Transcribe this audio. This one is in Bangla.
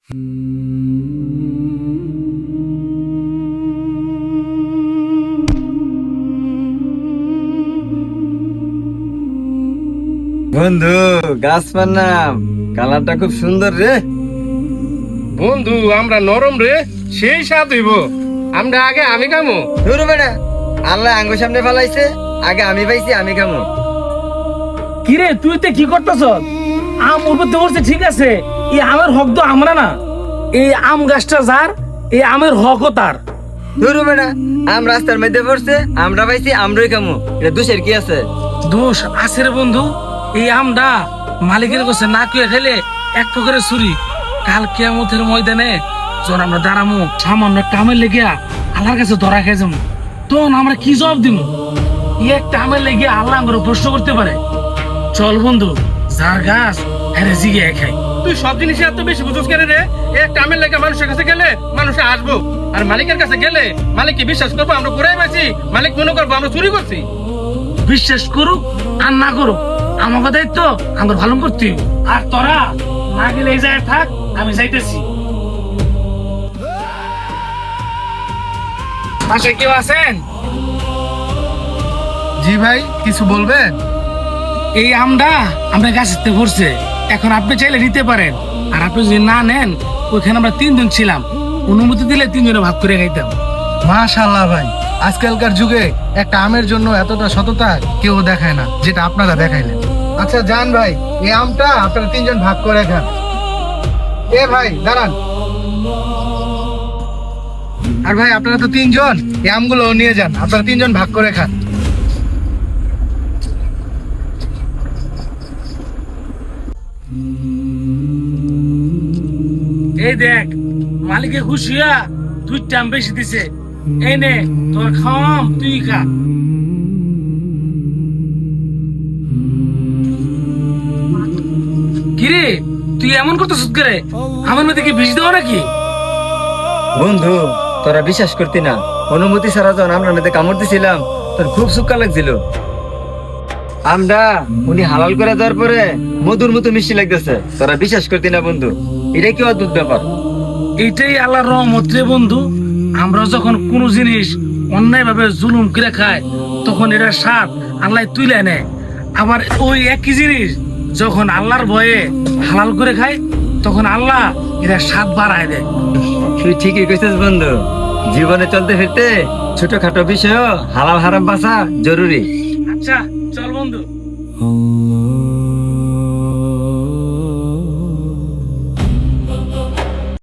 বন্ধু, গাছ নাম কালারটা খুব সুন্দর রে। বন্ধু আমরা নরম রে, সেই স্বাদ হইব। আমরা আগে আমি খামো। ধরু বেটা, আল্লাহ আঙ্গুর সামনে ফেলাইছে, আগে আমি পাইছি, আমি খামো। কিরে তুই তে কি করতেছ? আম উঠতে পড়ছে ঠিক আছে, এই আমের হক তো আমরা না। এই আম গাছটা যার, এই আমের হকও তার। ধরু বেটা, আম রাস্তার মধ্যে পড়ছে, আমরা পাইছি, আমরাই খামো। এটা দোষের কি আছে? দোষ আছে রে বন্ধু। এই আমটা মালিকের কাছে না কুয়ে খেলে এক প্রকারের চুরি। কাল কিয়ামতের ময়দানে যখন আমরা দাঁড়ামো, সামান্য কামের লেগিয়া আল্লাহর কাছে ধরা খেয়ে যাবো, তখন আমরা কি জবাব দিব? এই একটা আমের লেগে আল্লাহ আমরা প্রশ্ন করতে পারে। চল বন্ধু, যার গাছ হ্যাঁ জিগে খাই। তুই সব জিনিসে এত বেশি বুঝোস কেন রে? একটা আমের লেগে মানুষের কাছে গেলে মানুষ আসবো, আর মালিকের কাছে গেলে মালিক কি বিশ্বাস করবো আমরা পুরাই পাইছি? মালিক মনে করবো আমরা চুরি করছি। বিশ্বাস করুক আর না করুক, আমাকে দায়িত্ব আমার ভালো করতে হইব। আর তোরা না গেলে এই জায়গায় থাক, আমি যাইতেছি। পাশে কেউ আছেন? জি ভাই, কিছু বলবেন? এই আমটা আমরা গাছেতে পড়ছে, এখন আপনি চাইলে নিতে পারেন। আর আপনি যদি না নেন, ওইখানে আমরা 3 জন ছিলাম, অনুমতি দিলে 3 জনে ভাগ করে খাইতাম। মাশাআল্লাহ ভাই, আজকালকার যুগে একটা আমের জন্য এতটা সততা কেউ দেখায় না, যেটা আপনারা দেখাইলেন। আচ্ছা জান ভাই, এই আমটা আপনারা 3 জন ভাগ করে খান। এ ভাই দাঁড়ান। আর ভাই আপনারা তো 3 জন, এই আমগুলো নিয়ে যান, আপনারা 3 জন ভাগ করে খান। এই দেখ, মালিকে খুশি হইয়া 2টা আম বেশি দিছে। এই নে তোর খাম, তুই খা। কিরে তুই এমন করতেছিস করে? আমার মধ্যে কি বিষ দেওয়া নাকি? বন্ধু, তোরা বিশ্বাস করতি না, অনুমতি ছাড়া যখন আমরা নদীতে কামড় দিছিলাম, তোর খুব সুক্কা লাগছিল। আমরা উনি হালাল করে দেওয়ার পরে মধুর মতো মিষ্টি লাগতেছে, তোরা বিশ্বাস করতি না বন্ধু। এটা কি অদ্ভুত ব্যাপার। এইটাই আল্লাহর রহমত রে বন্ধু। আমরা যখন কোনো জিনিস অন্যায় ভাবে জুলুম করে খাই, তখন এটার স্বাদ আল্লাহ তুলে নেয়। আবার ওই একই জিনিস যখন আল্লাহর ভয়ে হালাল করে খায়, তখন আল্লাহ এটার স্বাদ বাড়ায় দেয়। তুই ঠিকই কইছিস বন্ধু, জীবনে চলতে ফিরতে ছোটখাটো বিষয়ও হালাল হারাম বাঁচা জরুরি। আচ্ছা চল বন্ধু।